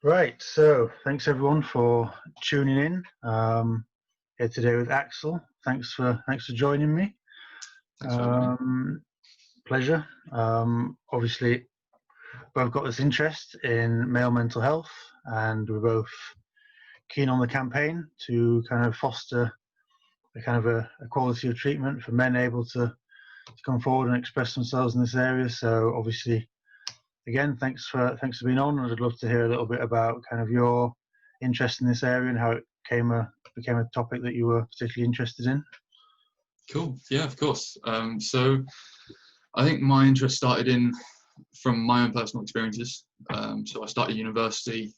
Right, so thanks everyone for tuning in. Here today with Axel. Thanks for joining me. Thanks for having me. Pleasure. Obviously, both got this interest in male mental health, and we're both keen on the campaign to kind of foster a quality of treatment for men able to come forward and express themselves in this area. So obviously, again, thanks for being on. I'd love to hear a little bit about kind of your interest in this area and how it became a topic that you were particularly interested in. Cool. Yeah, of course. So I think my interest started from my own personal experiences. So I started university,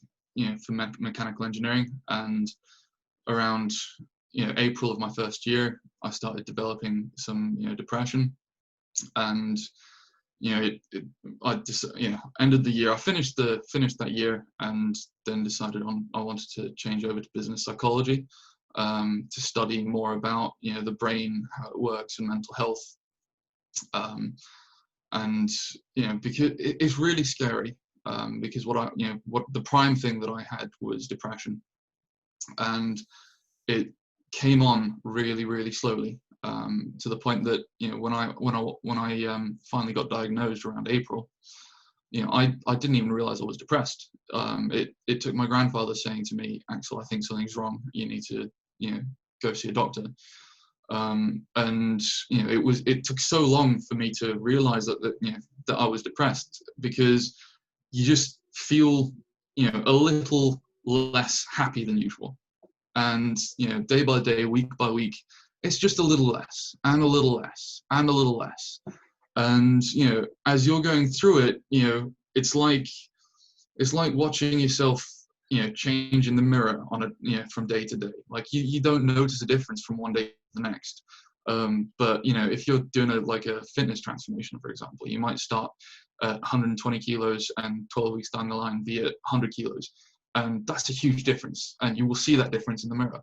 for mechanical engineering, and around April of my first year, I started developing some depression, and I just ended the year. I finished that year, and then decided I wanted to change over to business psychology, to study more about the brain, how it works, and mental health. And because it's really scary, because what the prime thing that I had was depression, and it came on really, really slowly, to the point that when I finally got diagnosed around April, I didn't even realize I was depressed. It took my grandfather saying to me, "Axel, I think something's wrong. You need to go see a doctor." And it took so long for me to realize that I was depressed, because you just feel a little less happy than usual, and day by day, week by week, it's just a little less and a little less and a little less. And as you're going through it, it's like watching yourself change in the mirror on from day to day. Like you don't notice a difference from one day to the next. But if you're doing a fitness transformation, for example, you might start at 120 kilos and 12 weeks down the line be at 100 kilos. And that's a huge difference, and you will see that difference in the mirror.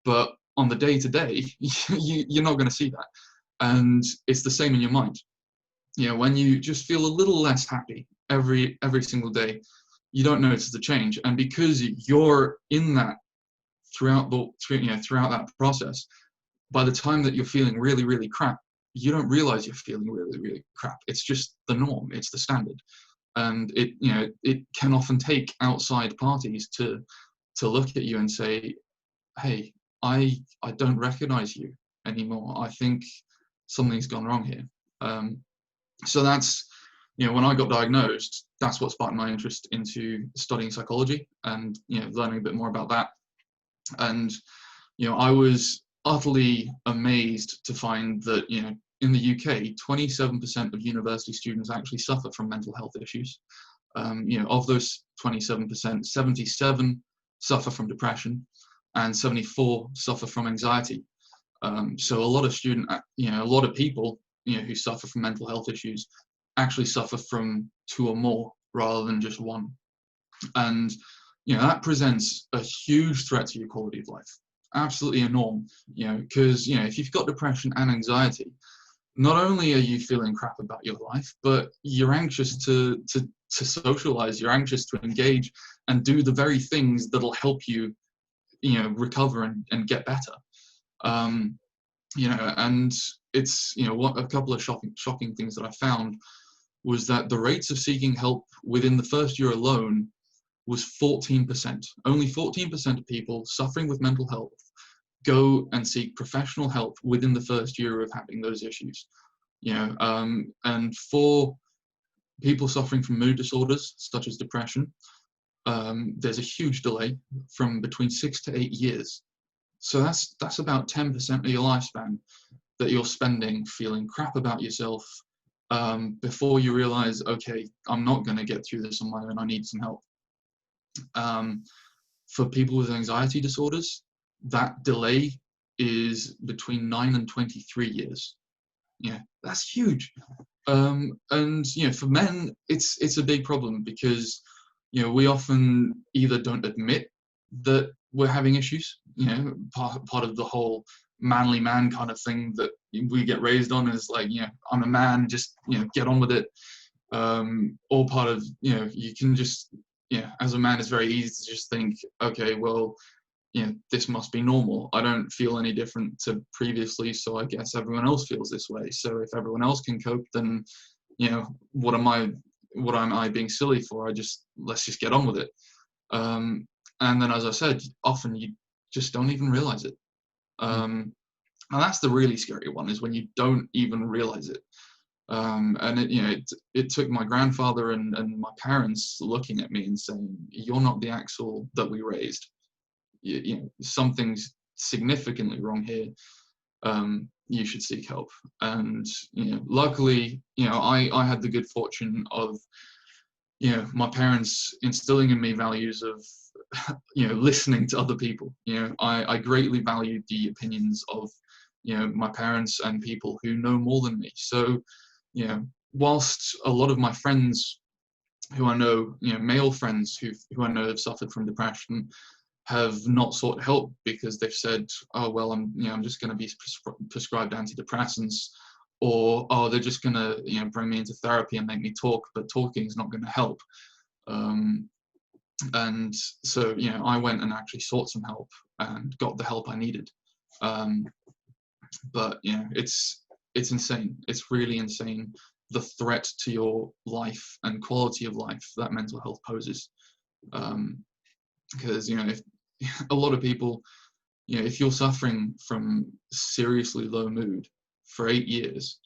But on the day to day, you're not going to see that. And it's the same in your mind. When you just feel a little less happy every single day, you don't notice the change. And because you're in that throughout that process, by the time that you're feeling really, really crap, you don't realize you're feeling really, really crap. It's just the norm. It's the standard. And it can often take outside parties to look at you and say, "Hey, I don't recognize you anymore. I think something's gone wrong here." So that's when I got diagnosed, that's what sparked my interest into studying psychology and learning a bit more about that. And I was utterly amazed to find that in the UK, 27% of university students actually suffer from mental health issues. Of those 27%, 77 suffer from depression, and 74 suffer from anxiety. So a lot of people who suffer from mental health issues actually suffer from two or more rather than just one. And that presents a huge threat to your quality of life. Absolutely enormous. Because if you've got depression and anxiety, not only are you feeling crap about your life, but you're anxious to socialize, you're anxious to engage and do the very things that'll help you recover and get better. And it's what a couple of shocking things that I found was that the rates of seeking help within the first year alone was 14%. Only 14% of people suffering with mental health go and seek professional help within the first year of having those issues. And for people suffering from mood disorders such as depression, there's a huge delay from between 6 to 8 years. So that's about 10% of your lifespan that you're spending feeling crap about yourself, before you realize, okay, I'm not going to get through this on my own, I need some help. For people with anxiety disorders, that delay is between 9 and 23 years. That's huge. And for men, it's a big problem, because we often either don't admit that we're having issues. Part of the whole manly man kind of thing that we get raised on is like, I'm a man, just get on with it. Or part of you can just as a man, it's very easy to just think, okay, well, this must be normal. I don't feel any different to previously, so I guess everyone else feels this way. So if everyone else can cope, then, what am I being silly for? Let's just get on with it. And then, as I said, often you just don't even realize it. And that's the really scary one, is when you don't even realize it. And it took my grandfather and my parents looking at me and saying, "You're not the Axel that we raised. Something's significantly wrong here. You should seek help." And luckily, I had the good fortune of my parents instilling in me values of listening to other people. I greatly valued the opinions of my parents and people who know more than me. So whilst a lot of my friends who I know, male friends who I know have suffered from depression, have not sought help because they've said, "Oh well, I'm just going to be prescribed antidepressants," or "Oh, they're just going to bring me into therapy and make me talk, but talking is not going to help." And so I went and actually sought some help and got the help I needed. But it's insane. It's really insane, the threat to your life and quality of life that mental health poses. Because if a lot of people, if you're suffering from seriously low mood for 8 years,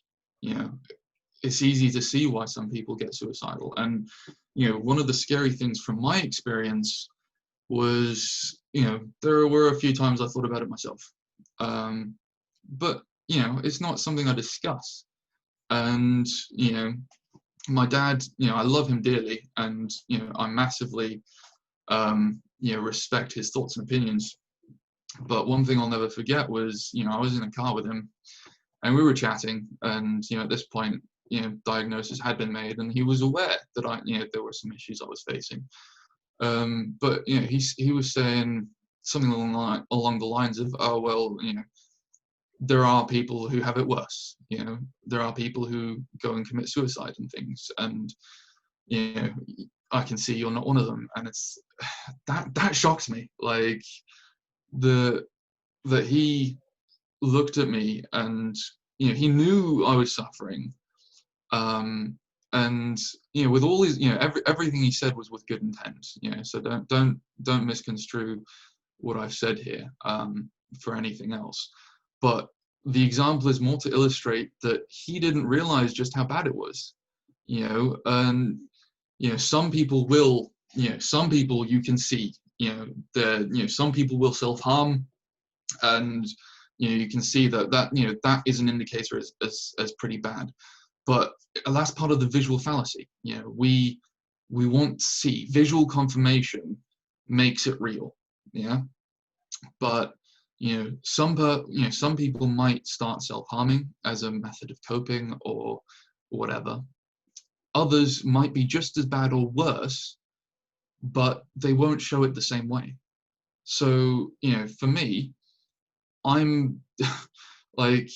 it's easy to see why some people get suicidal. And one of the scary things from my experience was, there were a few times I thought about it myself, but it's not something I discuss. And my dad, I love him dearly, and I massively respect his thoughts and opinions. But one thing I'll never forget was, I was in a car with him and we were chatting, and at this point, diagnosis had been made, and he was aware that there were some issues I was facing. But he was saying something along the lines of, "Oh well, there are people who have it worse. There are people who go and commit suicide and things, and I can see you're not one of them." And it's that shocks me. Like that he looked at me, and he knew I was suffering, and with all his everything he said was with good intent. So don't misconstrue what I've said here for anything else. But the example is more to illustrate that he didn't realize just how bad it was. And some people will, some people you can see, some people will self-harm, and you can see that is an indicator as pretty bad. But that's part of the visual fallacy. We want to see visual confirmation makes it real. But some people might start self-harming as a method of coping or whatever. Others might be just as bad or worse, but they won't show it the same way. So for me, I'm like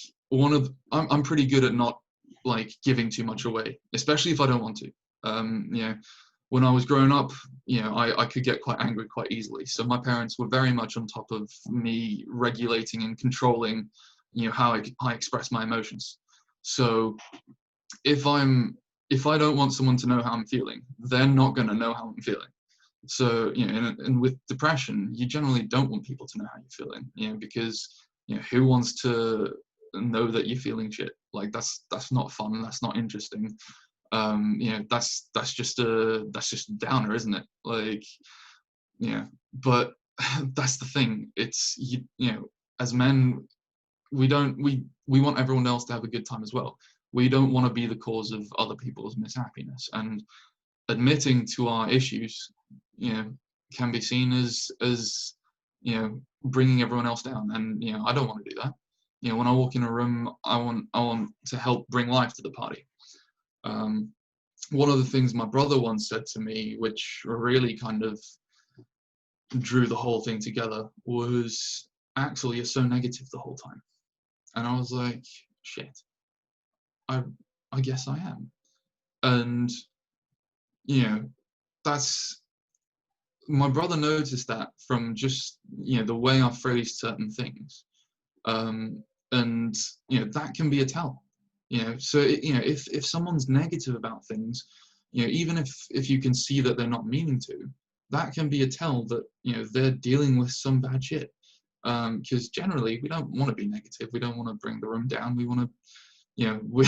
I'm pretty good at not like giving too much away, especially if I don't want to. When I was growing up, I could get quite angry quite easily. So my parents were very much on top of me regulating and controlling, how I express my emotions. So if I don't want someone to know how I'm feeling, they're not going to know how I'm feeling. So and with depression, you generally don't want people to know how you're feeling, because who wants to know that you're feeling shit? Like that's not fun. That's not interesting. That's just a downer, isn't it? Like, but that's the thing. It's as men, we want everyone else to have a good time as well. We don't want to be the cause of other people's mishappiness, and admitting to our issues, can be seen as bringing everyone else down. And I don't want to do that. When I walk in a room, I want to help bring life to the party. One of the things my brother once said to me, which really kind of drew the whole thing together, was, "Axel, you're so negative the whole time." And I was like, shit, I guess I am. And that's my brother noticed that from just, you know, the way I phrased certain things. And, you know, that can be a tell, you know. So, you know, if someone's negative about things, you know, even if you can see that they're not meaning to, that can be a tell that, you know, they're dealing with some bad shit. Because generally we don't want to be negative. We don't want to bring the room down. We want to, you know, we,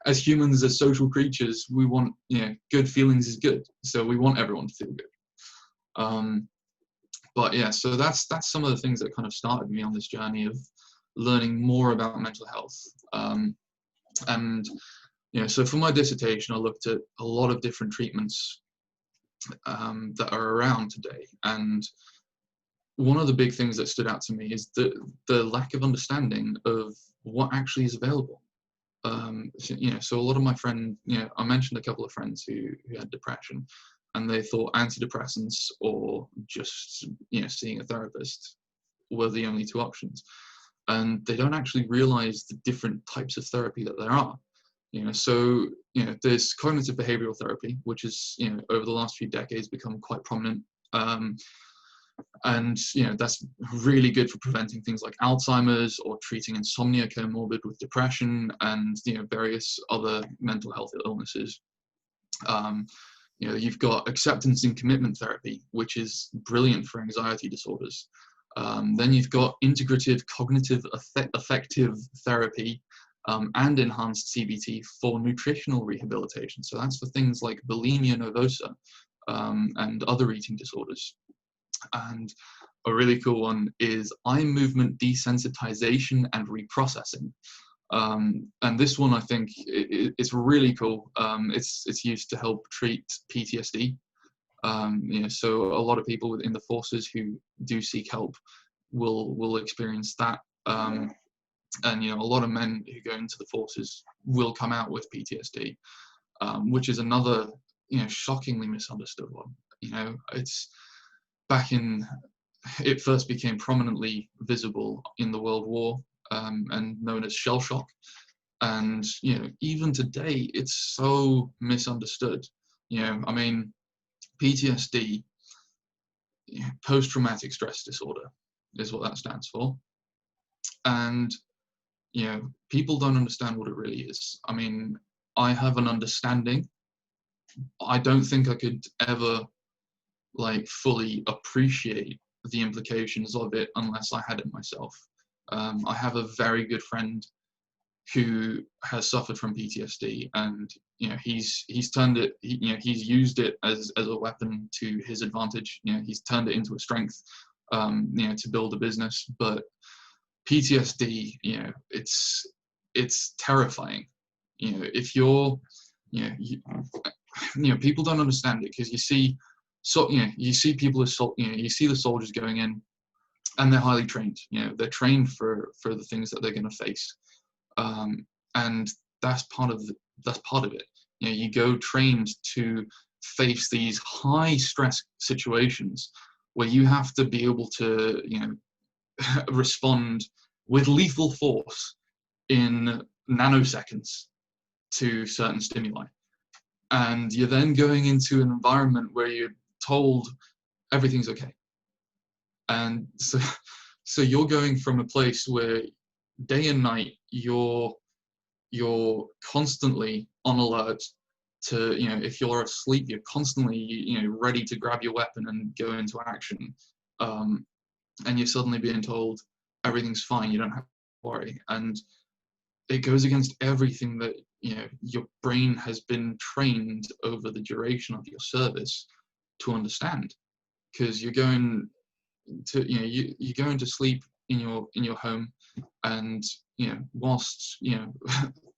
as humans, as social creatures, we want, you know, good feelings is good. So we want everyone to feel good. But yeah, so that's some of the things that kind of started me on this journey of learning more about mental health. And, you know, so for my dissertation, I looked at a lot of different treatments that are around today. And one of the big things that stood out to me is the lack of understanding of what actually is available. You know, so a lot of my friends, you know, I mentioned a couple of friends who had depression, and they thought antidepressants or just, you know, seeing a therapist were the only two options. And they don't actually realize the different types of therapy that there are. You know, so, you know, there's cognitive behavioral therapy, which is, you know, over the last few decades become quite prominent. And, you know, that's really good for preventing things like Alzheimer's or treating insomnia comorbid with depression and, you know, various other mental health illnesses. You know, you've got acceptance and commitment therapy, which is brilliant for anxiety disorders. Then you've got integrative cognitive affective therapy and enhanced CBT for nutritional rehabilitation. So that's for things like bulimia nervosa and other eating disorders. And a really cool one is eye movement desensitization and reprocessing. And this one, I think, it's really cool. It's used to help treat PTSD. You know, so a lot of people within the forces who do seek help will experience that. And, you know, a lot of men who go into the forces will come out with PTSD, which is another, you know, shockingly misunderstood one. You know, it's it first became prominently visible in the World War and known as shell shock. And, you know, even today, it's so misunderstood. You know, I mean, PTSD, post-traumatic stress disorder, is what that stands for. And, you know, people don't understand what it really is. I mean, I have an understanding. I don't think I could ever, like, fully appreciate the implications of it unless I had it myself. I have a very good friend who has suffered from PTSD, and, you know, he's turned it, you know, he's used it as a weapon to his advantage. You know, he's turned it into a strength, you know, to build a business. But PTSD, you know, it's terrifying. You know, if you're, you know, people don't understand it because you see, so, you know, you see people assault, you know, you see the soldiers going in, and they're highly trained. You know, they're trained for the things that they're going to face, and that's part of it. You know, you go trained to face these high stress situations where you have to be able to, you know, respond with lethal force in nanoseconds to certain stimuli. And you're then going into an environment where you're told everything's okay. And so you're going from a place where day and night you're constantly on alert to, you know, if you're asleep, you're constantly, you know, ready to grab your weapon and go into action. And you're suddenly being told everything's fine, you don't have to worry. And it goes against everything that, you know, your brain has been trained over the duration of your service to understand. Because you're going to, you know, you're going to sleep in your home, and, you know, whilst, you know,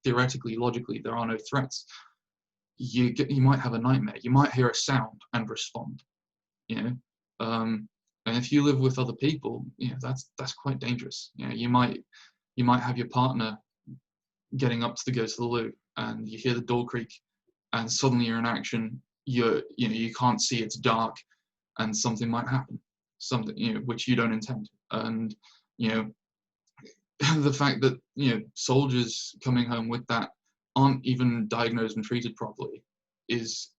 theoretically, logically, there are no threats, you might have a nightmare. You might hear a sound and respond. You know, and if you live with other people, you know, that's quite dangerous. You know, you might have your partner getting up to go to the loo, and you hear the door creak, and suddenly you're in action. You know, you can't see, it's dark, and something might happen, something, you know, which you don't intend. And, you know, the fact that, you know, soldiers coming home with that aren't even diagnosed and treated properly it's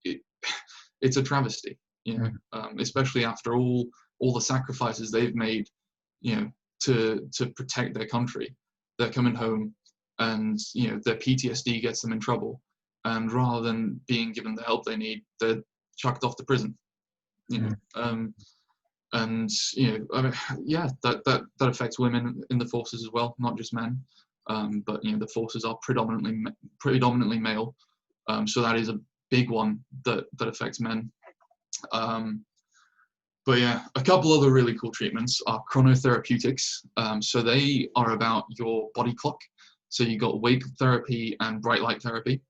a travesty. you know, especially after all the sacrifices they've made, you know, to protect their country. They're coming home, and you know, their PTSD gets them in trouble, and rather than being given the help they need, they're chucked off to prison. You know, and you know, I mean, yeah, that affects women in the forces as well, not just men. But you know, the forces are predominantly male, so that is a big one that affects men. But yeah, a couple other really cool treatments are chronotherapeutics. So they are about your body clock. So you got wake therapy and bright light therapy.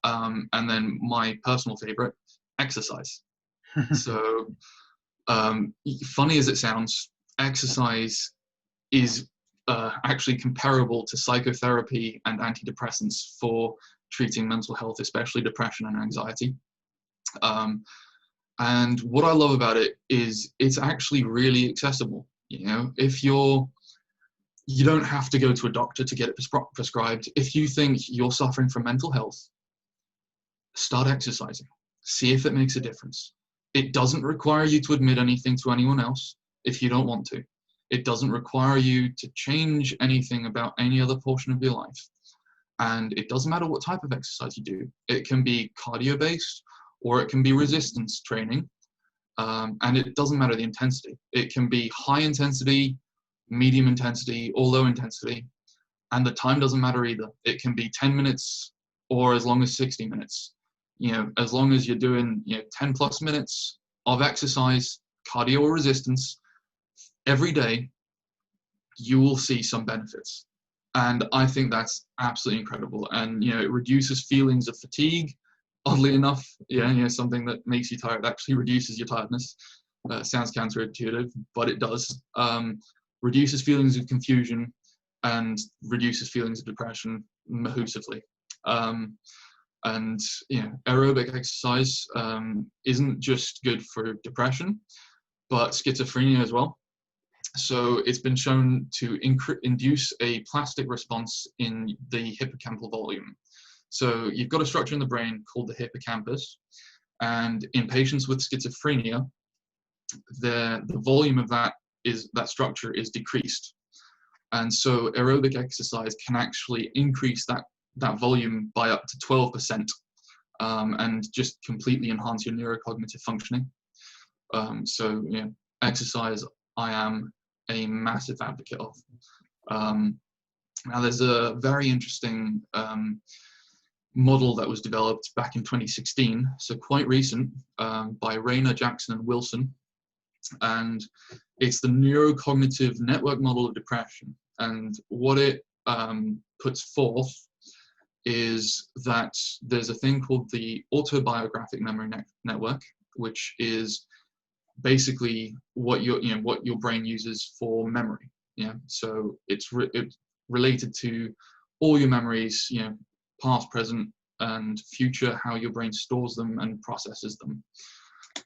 And then my personal favorite, exercise. So funny as it sounds, exercise is actually comparable to psychotherapy and antidepressants for treating mental health, especially depression and anxiety. And what I love about it is it's actually really accessible. You know, if you don't have to go to a doctor to get it prescribed. If you think you're suffering from mental health, start exercising. See if it makes a difference. It doesn't require you to admit anything to anyone else if you don't want to. It doesn't require you to change anything about any other portion of your life. And it doesn't matter what type of exercise you do. It can be cardio-based, or it can be resistance training. And it doesn't matter the intensity. It can be high intensity, medium intensity, or low intensity. And the time doesn't matter either. It can be 10 minutes or as long as 60 minutes. You know, as long as you're doing, you know, 10 plus minutes of exercise, cardio or resistance every day, you will see some benefits. And I think that's absolutely incredible. And, you know, it reduces feelings of fatigue. Oddly enough, yeah, you know, something that makes you tired actually reduces your tiredness. Sounds counterintuitive, but it does. Reduces feelings of confusion and reduces feelings of depression massively. And you know, aerobic exercise isn't just good for depression, but schizophrenia as well. So it's been shown to induce a plastic response in the hippocampal volume. So you've got a structure in the brain called the hippocampus, and in patients with schizophrenia, the volume of that structure is decreased. And so aerobic exercise can actually increase that volume by up to 12%, and just completely enhance your neurocognitive functioning. So, you know, exercise I am a massive advocate of. Now there's a very interesting model that was developed back in 2016, so quite recent, by Rayner, Jackson, and Wilson. And it's the neurocognitive network model of depression. And what it puts forth is that there's a thing called the autobiographic memory network, which is basically what your brain uses for memory. Yeah, so it's related to all your memories, you know, past, present, and future, how your brain stores them and processes them.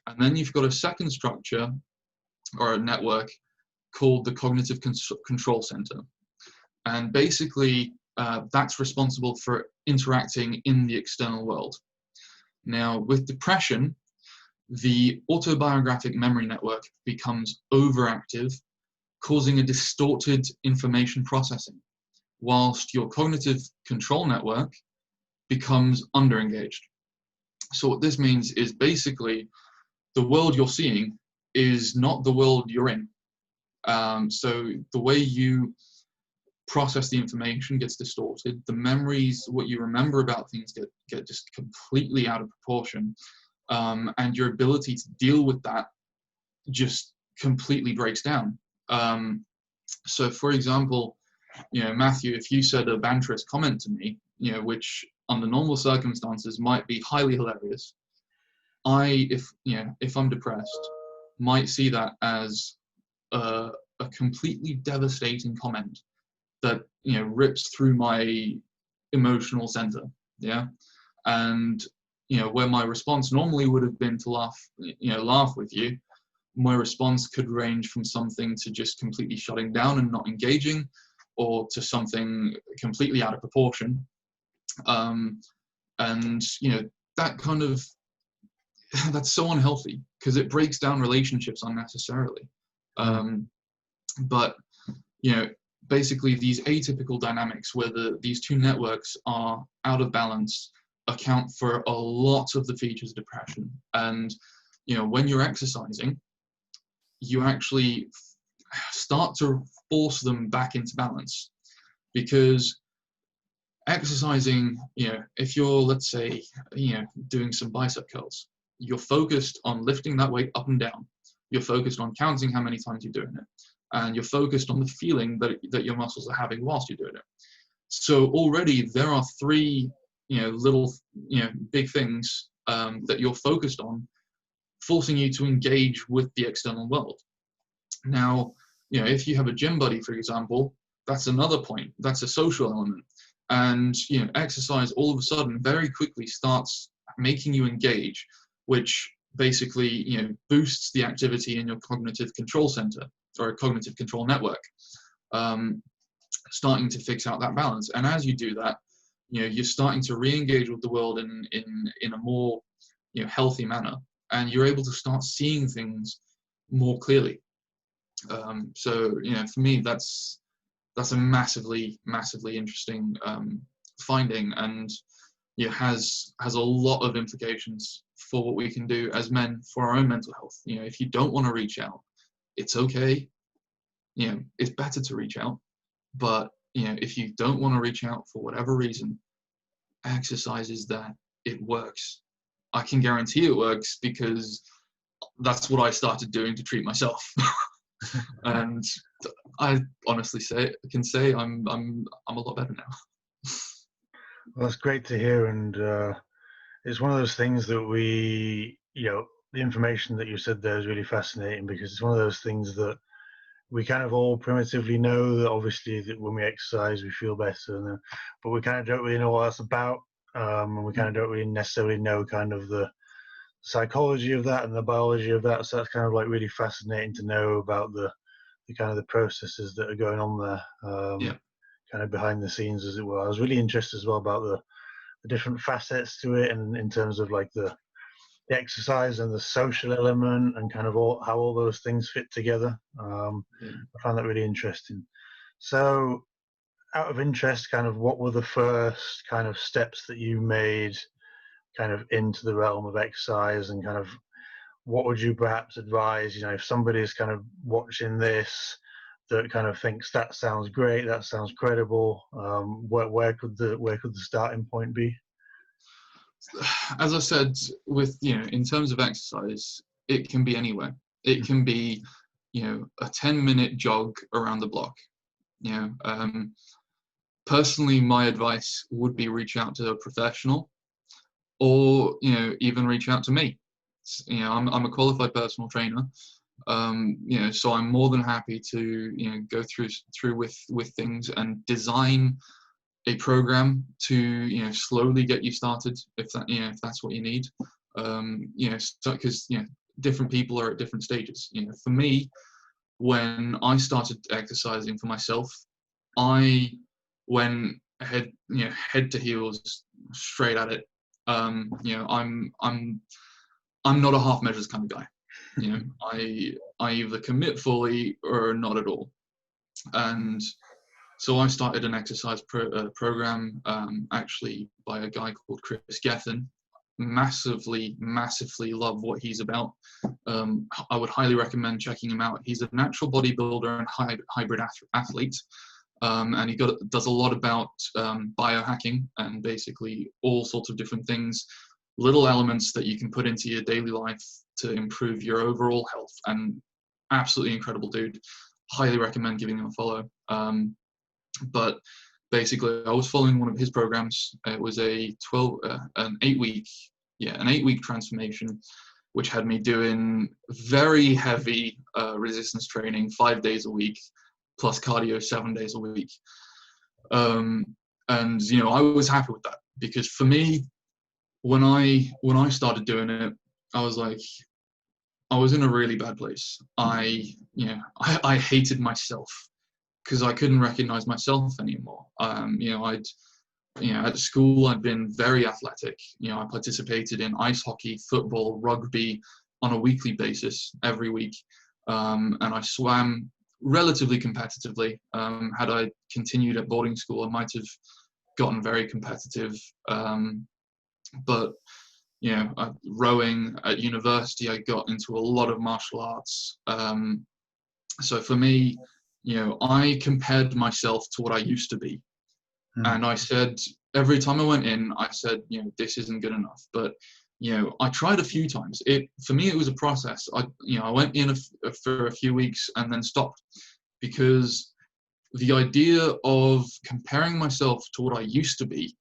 And then you've got a second structure or a network called the cognitive control center. And basically, that's responsible for interacting in the external world. Now, with depression, the autobiographic memory network becomes overactive, causing a distorted information processing, whilst your cognitive control network becomes underengaged. So what this means is basically the world you're seeing is not the world you're in. So the way you process the information gets distorted. The memories, what you remember about things get just completely out of proportion. And your ability to deal with that just completely breaks down. So for example, you know, Matthew, if you said a banterous comment to me, you know, which under normal circumstances might be highly hilarious, if I'm depressed, might see that as a completely devastating comment that, you know, rips through my emotional center. Yeah. And, you know, where my response normally would have been to laugh with you, my response could range from something to just completely shutting down and not engaging, or to something completely out of proportion. And, you know, that kind of, that's so unhealthy, because it breaks down relationships unnecessarily. But basically these atypical dynamics where these two networks are out of balance account for a lot of the features of depression. And when you're exercising, you actually start to force them back into balance, because exercising, if you're, let's say, doing some bicep curls, you're focused on lifting that weight up and down. You're focused on counting how many times you're doing it. And you're focused on the feeling that your muscles are having whilst you're doing it. So already there are three, little, big things that you're focused on, forcing you to engage with the external world. Now, if you have a gym buddy, for example, that's another point. That's a social element. And, exercise all of a sudden very quickly starts making you engage, which basically, boosts the activity in your cognitive control center, or a cognitive control network, starting to fix out that balance. And as you do that, you're starting to re-engage with the world in a more, healthy manner, and you're able to start seeing things more clearly. So, for me, that's a massively interesting finding, and has a lot of implications for what we can do as men for our own mental health. If you don't want to reach out, it's okay. It's better to reach out. But, if you don't want to reach out for whatever reason, exercise is that. It works. I can guarantee it works, because that's what I started doing to treat myself. And I honestly can say I'm a lot better now. Well, that's great to hear, and it's one of those things that we, the information that you said there is really fascinating, because it's one of those things that we kind of all primitively know that obviously that when we exercise we feel better, but we kind of don't really know what that's about, and we kind of don't really necessarily know kind of the psychology of that and the biology of that. So that's kind of like really fascinating to know about the kind of the processes that are going on there, kind of behind the scenes, as it were. I was really interested as well about the different facets to it, and in terms of like the exercise and the social element, and kind of how all those things fit together. I found that really interesting. So out of interest, kind of what were the first kind of steps that you made kind of into the realm of exercise, and kind of what would you perhaps advise, if somebody is kind of watching this that kind of thinks that sounds great, that sounds credible, where could the starting point be? As I said, with in terms of exercise, it can be anywhere. It can be a 10-minute jog around the block. Personally, my advice would be reach out to a professional, or even reach out to me. I'm a qualified personal trainer, so I'm more than happy to go through with things and design a program to slowly get you started, if that's what you need. Because different people are at different stages. For me, when I started exercising for myself, I went head to heels straight at it. I'm not a half measures kind of guy. I either commit fully or not at all. And so I started an exercise program, actually by a guy called 𝗏𝗏. Massively love what he's about. I would highly recommend checking him out. He's a natural bodybuilder and hybrid athlete. And he does a lot about biohacking, and basically all sorts of different things, little elements that you can put into your daily life to improve your overall health. And absolutely incredible dude. Highly recommend giving him a follow. But basically, I was following one of his programs. It was an 8-week transformation, which had me doing very heavy resistance training 5 days a week, plus cardio 7 days a week. And I was happy with that, because for me, when I started doing it, I was like, I was in a really bad place. I hated myself, because I couldn't recognize myself anymore. At school, I'd been very athletic. I participated in ice hockey, football, rugby, on a weekly basis every week, and I swam relatively competitively. Had I continued at boarding school, I might have gotten very competitive, but you know, rowing at university, I got into a lot of martial arts. So for me, you know, I compared myself to what I used to be. And I said, every time I went in, I said, you know, this isn't good enough. But, you know, I tried a few times. For me, it was a process. I went in for a few weeks and then stopped, because the idea of comparing myself to what I used to be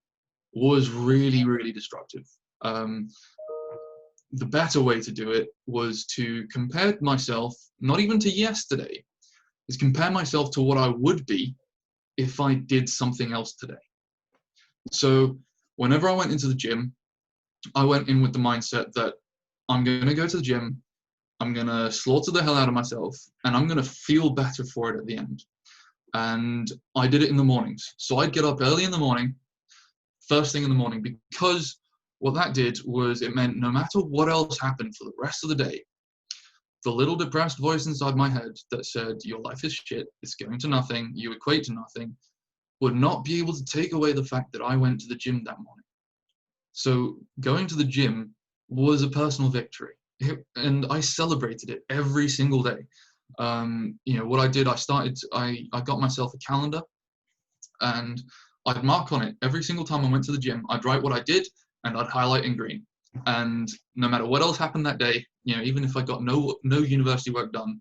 was really, really destructive. The better way to do it was to compare myself, not even to yesterday, is compare myself to what I would be if I did something else today. So whenever I went into the gym, I went in with the mindset that I'm going to go to the gym, I'm going to slaughter the hell out of myself, and I'm going to feel better for it at the end. And I did it in the mornings. So I'd get up early in the morning, first thing in the morning, because what that did was it meant no matter what else happened for the rest of the day, the little depressed voice inside my head that said, your life is shit, it's going to nothing, you equate to nothing, would not be able to take away the fact that I went to the gym that morning. So going to the gym was a personal victory, and I celebrated it every single day. You know, what I did, I got myself a calendar, and I'd mark on it every single time I went to the gym. I'd write what I did, and I'd highlight in green. And no matter what else happened that day, you know, even if I got no university work done,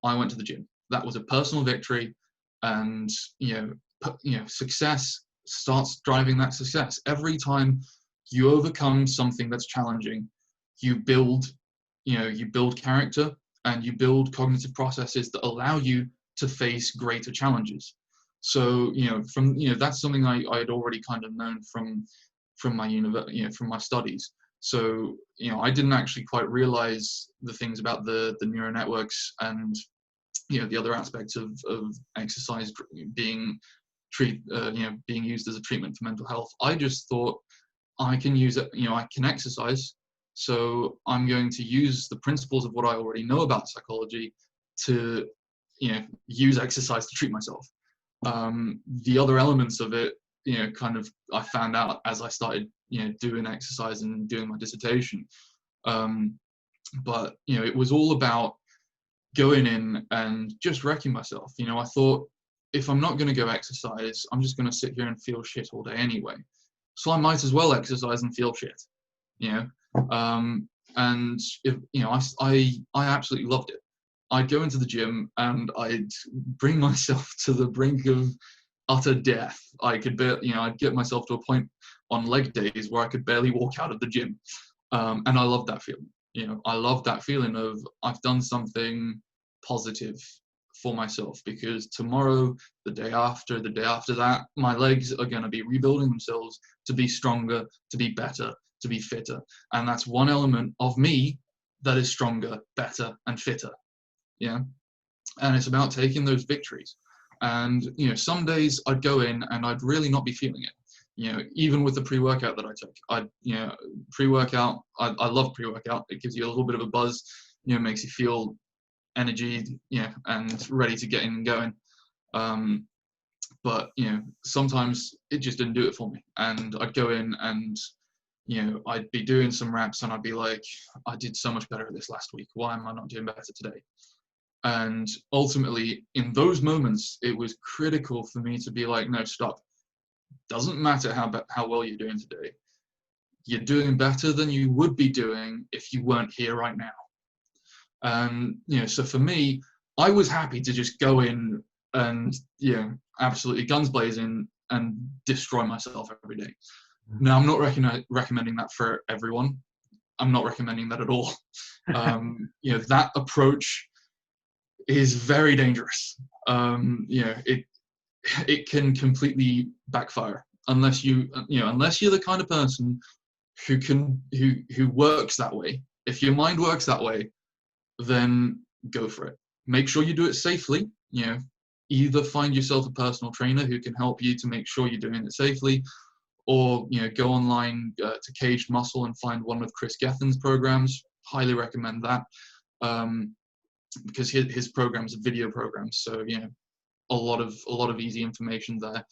I went to the gym. That was a personal victory, and you know, success starts driving that success. Every time you overcome something that's challenging, you build character, and you build cognitive processes that allow you to face greater challenges. So, you know, that's something I had already kind of known from my studies. So, you know, I didn't actually quite realize the things about the neural networks and, you know, the other aspects of exercise being used as a treatment for mental health. I just thought, I can use it, you know, I can exercise, so I'm going to use the principles of what I already know about psychology to, you know, use exercise to treat myself. The other elements of it, you know, kind of I found out as I started, you know, doing exercise and doing my dissertation. But, you know, it was all about going in and just wrecking myself. You know, I thought, if I'm not going to go exercise, I'm just going to sit here and feel shit all day anyway. So I might as well exercise and feel shit, you know. And if, you know, I absolutely loved it. I'd go into the gym and I'd bring myself to the brink of utter death. I'd get myself to a point on leg days where I could barely walk out of the gym. And I loved that feeling. You know, I loved that feeling of I've done something positive for myself, because tomorrow, the day after that, my legs are going to be rebuilding themselves to be stronger, to be better, to be fitter. And that's one element of me that is stronger, better, and fitter. Yeah. And it's about taking those victories. And, you know, some days I'd go in and I'd really not be feeling it. You know, even with the pre-workout that I took, pre-workout, I love pre-workout. It gives you a little bit of a buzz, you know, makes you feel energy, you know, and ready to get in and going. But, you know, sometimes it just didn't do it for me. And I'd go in and, you know, I'd be doing some reps and I'd be like, I did so much better this last week. Why am I not doing better today? And ultimately, in those moments, it was critical for me to be like, no, stop. Doesn't matter how well you're doing today. You're doing better than you would be doing if you weren't here right now. And, you know, so for me, I was happy to just go in and, you know, absolutely guns blazing and destroy myself every day. Now, I'm not recommending that for everyone. I'm not recommending that at all. You know, that approach is very dangerous. You know, it can completely backfire unless you're the kind of person who works that way. If your mind works that way, then go for it. Make sure you do it safely. You know, either find yourself a personal trainer who can help you to make sure you're doing it safely, or, you know, go online to Caged Muscle and find one of Chris Gethin's programs. highly recommend that, because his programs are video programs, so you know, a lot of easy information there,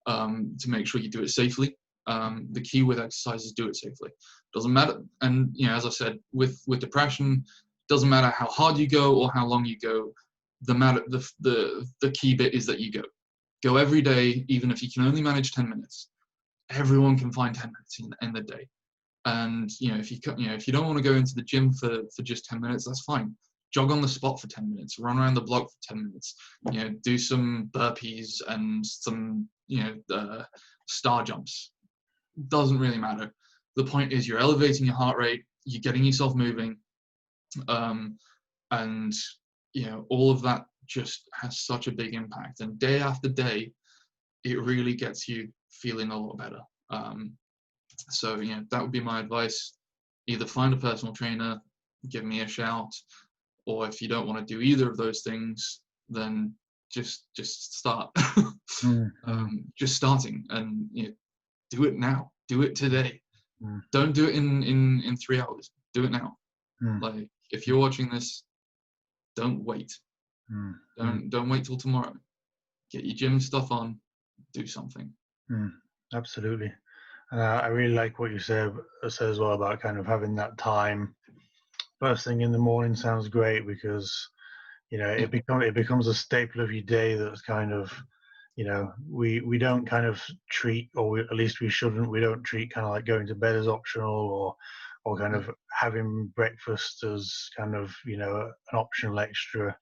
to make sure you do it safely. The key with exercise is do it safely. Doesn't matter, and you know, as I said, with depression, doesn't matter how hard you go or how long you go. The key bit is that you go every day, even if you can only manage 10 minutes. Everyone can find 10 minutes in the day. And you know, if you don't want to go into the gym for just 10 minutes, that's fine. Jog on the spot for 10 minutes, run around the block for 10 minutes, you know, do some burpees and some, you know, star jumps. Doesn't really matter. The point is you're elevating your heart rate, you're getting yourself moving, and you know, all of that just has such a big impact. And day after day, it really gets you feeling a lot better. So you know, that would be my advice. Either find a personal trainer, give me a shout, or if you don't want to do either of those things, then just start. Just starting, and you know, do it now. Do it today. Don't do it in 3 hours. Do it now. Like, if you're watching this, don't wait. Don't wait till tomorrow. Get your gym stuff on. Do something. Absolutely. I really like what you said as well about kind of having that time. First thing in the morning sounds great, because you know, it becomes a staple of your day. That's kind of, you know, we don't kind of treat, or at least we shouldn't, we don't treat kind of like going to bed as optional, or kind of having breakfast as kind of, you know, an optional extra.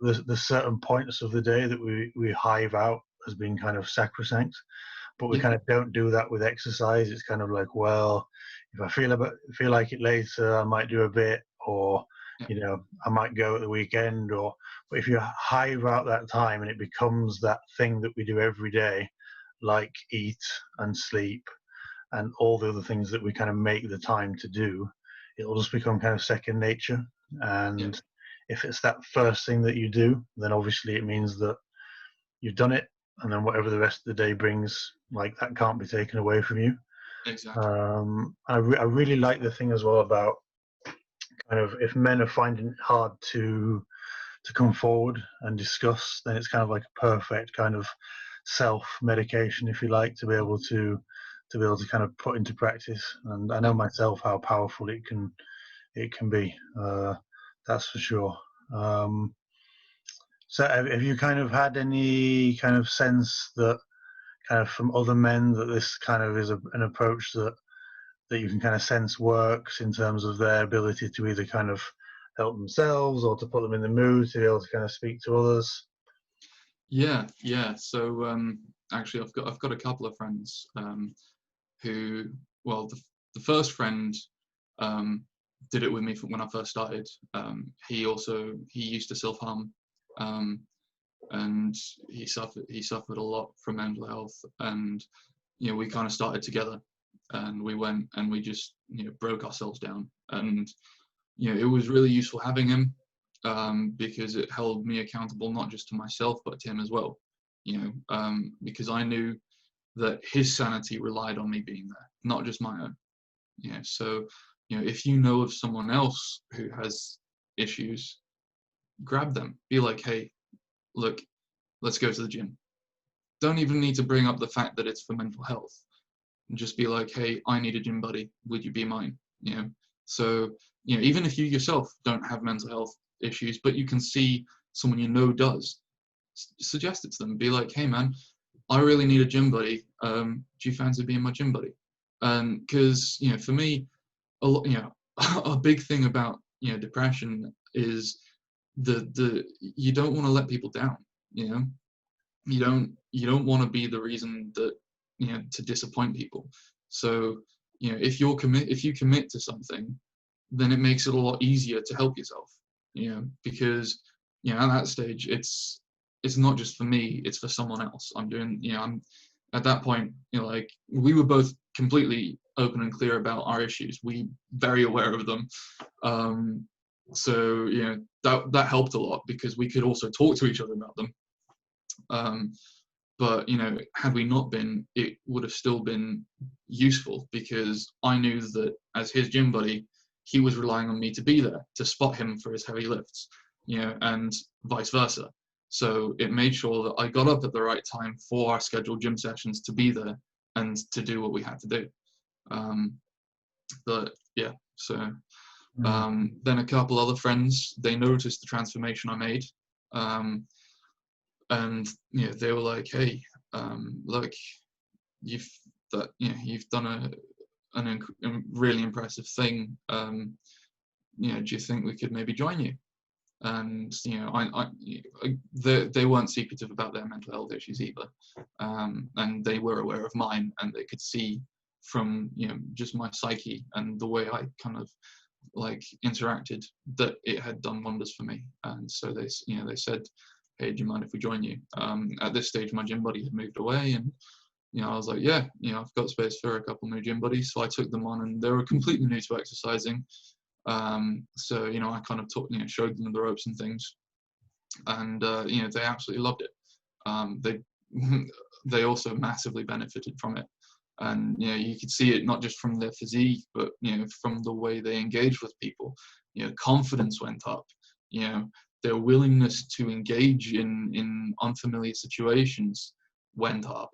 There's certain points of the day that we hive out as being kind of sacrosanct, but we kind of don't do that with exercise. It's kind of like, well, if I feel like it later, I might do a bit, or you know, I might go at the weekend, but if you hive out that time and it becomes that thing that we do every day, like eat and sleep and all the other things that we kind of make the time to do, it'll just become kind of second nature. And if it's that first thing that you do, then obviously it means that you've done it, and then whatever the rest of the day brings, like, that can't be taken away from you. Exactly. I really like the thing as well about kind of, if men are finding it hard to come forward and discuss, then it's kind of like a perfect kind of self-medication, if you like, to be able to kind of put into practice. And I know myself how powerful it can be. That's for sure. So have you kind of had any kind of sense that kind of from other men that this kind of is an approach that you can kind of sense works in terms of their ability to either kind of help themselves or to put them in the mood to be able to kind of speak to others? Yeah. So actually, I've got a couple of friends who, well, the first friend did it with me when I first started. He used to self-harm, and he suffered a lot from mental health, and you know, we kind of started together, and we went and we just, you know, broke ourselves down. And you know, it was really useful having him, because it held me accountable, not just to myself but to him as well, you know, because I knew that his sanity relied on me being there, not just my own. You know, so you know, if you know of someone else who has issues, grab them, be like, hey, look, let's go to the gym. Don't even need to bring up the fact that it's for mental health. And just be like, hey, I need a gym buddy. Would you be mine? You know, so you know, even if you yourself don't have mental health issues, but you can see someone you know does, suggest it to them. Be like, hey man, I really need a gym buddy. Do you fancy being my gym buddy? Because you know, for me, you know, a big thing about, you know, depression is you don't want to let people down. You know, you don't want to be the reason that, you know, to disappoint people. So you know, if you commit to something, then it makes it a lot easier to help yourself. You know, because you know, at that stage, it's not just for me, it's for someone else. I'm at that point, you know, like, we were both completely open and clear about our issues. We very aware of them. So you know, that helped a lot, because we could also talk to each other about them. But you know, had we not been, it would have still been useful, because I knew that as his gym buddy, he was relying on me to be there to spot him for his heavy lifts, you know, and vice versa. So it made sure that I got up at the right time for our scheduled gym sessions to be there and to do what we had to do. But yeah, so then a couple other friends, they noticed the transformation I made, and you know, they were like, hey, look, you've done a really impressive thing. You know, do you think we could maybe join you? And you know, they weren't secretive about their mental health issues either, and they were aware of mine, and they could see from, you know, just my psyche and the way I kind of like interacted that it had done wonders for me. And so they said, hey, do you mind if we join you? At this stage, my gym buddy had moved away, and you know, I was like, yeah, you know, I've got space for a couple new gym buddies. So I took them on, and they were completely new to exercising. So, you know, I kind of showed them the ropes and things, and you know, they absolutely loved it. They also massively benefited from it, and you know, you could see it not just from their physique, but you know, from the way they engaged with people. You know, confidence went up. You know, their willingness to engage in unfamiliar situations went up.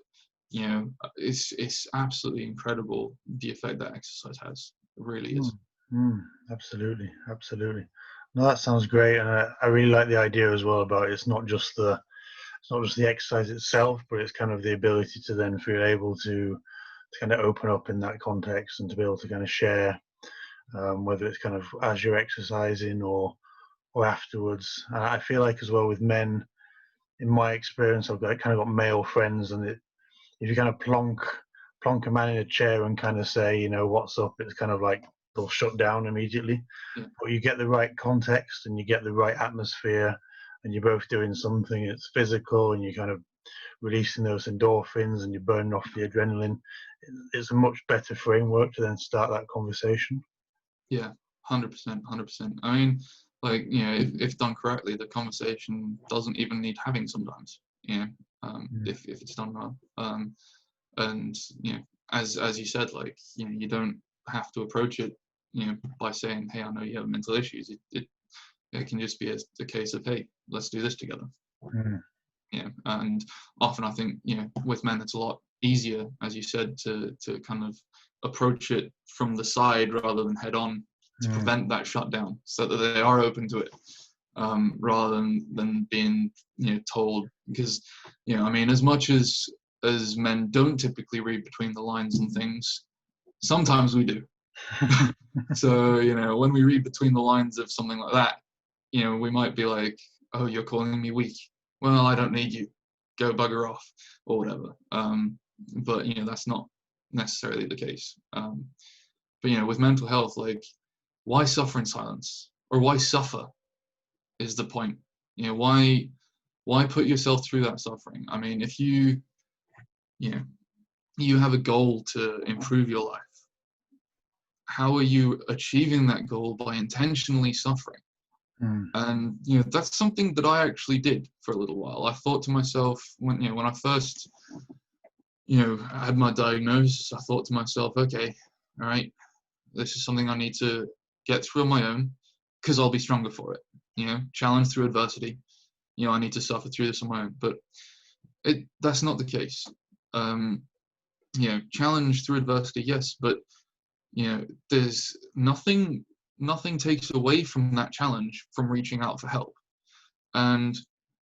You know, it's absolutely incredible the effect that exercise has. It really is. Absolutely. No, that sounds great, and I really like the idea as well about it's not just the exercise itself, but it's kind of the ability to then feel able to kind of open up in that context and to be able to kind of share, whether it's kind of as you're exercising or afterwards. I feel like as well with men, in my experience, I've kind of got male friends, and if you kind of plonk a man in a chair and kind of say, you know, what's up, it's kind of like they'll shut down immediately. Yeah. But you get the right context and you get the right atmosphere, and you're both doing something that's physical, and you're kind of releasing those endorphins and you're burning off the adrenaline. It's a much better framework to then start that conversation. Yeah, 100%. I mean, like, you know, if done correctly, the conversation doesn't even need having sometimes, you know, if it's done well. And, you know, as you said, like, you know, you don't have to approach it, you know, by saying, hey, I know you have mental issues. It can just be a case of, hey, let's do this together. Yeah, and often I think, you know, with men it's a lot easier, as you said, to kind of approach it from the side rather than head on, to prevent that shutdown, so that they are open to it, rather than being, you know, told. Because, you know, I mean, as much as men don't typically read between the lines and things, sometimes we do. So, you know, when we read between the lines of something like that, you know, we might be like, oh, you're calling me weak. Well, I don't need you. Go bugger off, or whatever. But, you know, that's not necessarily the case. But, you know, with mental health, like, why suffer in silence? Or why suffer is the point. You know, why put yourself through that suffering? I mean, if you know, you have a goal to improve your life, how are you achieving that goal? By intentionally suffering. And, you know, that's something that I actually did for a little while. I thought to myself, when I first, you know, had my diagnosis, I thought to myself, okay, all right, this is something I need to get through on my own, because I'll be stronger for it. You know, challenge through adversity. You know, I need to suffer through this on my own. But that's not the case. You know, challenge through adversity, yes, but, you know, there's nothing takes away from that challenge from reaching out for help. And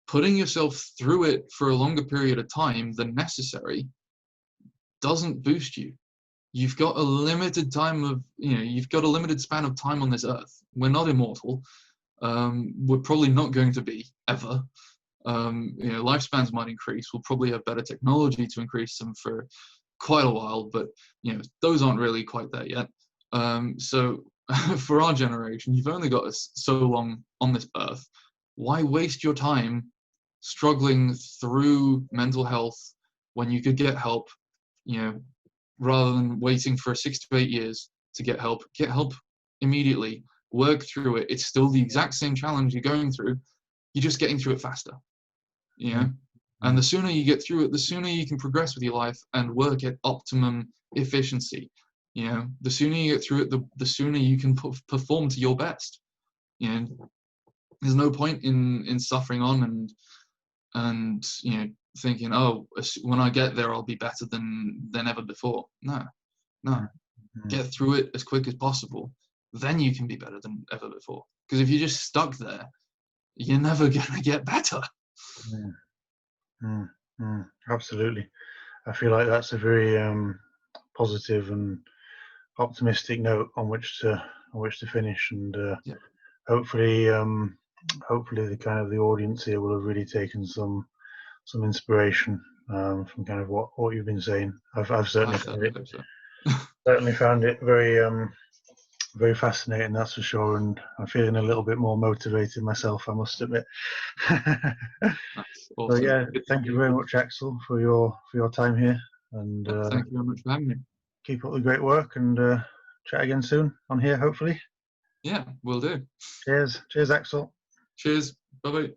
putting yourself through it for a longer period of time than necessary doesn't boost you. You've got a limited time of, you know, you've got a limited span of time on this earth. We're not immortal. We're probably not going to be, ever. You know, lifespans might increase. We'll probably have better technology to increase them for quite a while, but, you know, those aren't really quite there yet. So for our generation, you've only got so long on this earth. Why waste your time struggling through mental health when you could get help, you know, rather than waiting for 6 to 8 years to get help? Get help immediately, work through it. It's still the exact same challenge you're going through. You're just getting through it faster, you know? And the sooner you get through it, the sooner you can progress with your life and work at optimum efficiency. You know, the sooner you get through it, the sooner you can perform to your best. You know, there's no point in suffering on and you know, thinking, oh, when I get there I'll be better than ever before. No. Get through it as quick as possible, then you can be better than ever before. Because if you're just stuck there, you're never gonna get better. Absolutely. I feel like that's a very positive and optimistic note on which to finish, and hopefully the kind of the audience here will have really taken some inspiration from kind of what you've been saying. I've certainly found it very fascinating, that's for sure, and I'm feeling a little bit more motivated myself, I must admit. That's awesome. So yeah, thank you very much, Axel, for your time here, and thank you very much for having me. Keep up the great work, and chat again soon on here, hopefully. Yeah, will do. Cheers, Axel. Cheers. Bye bye.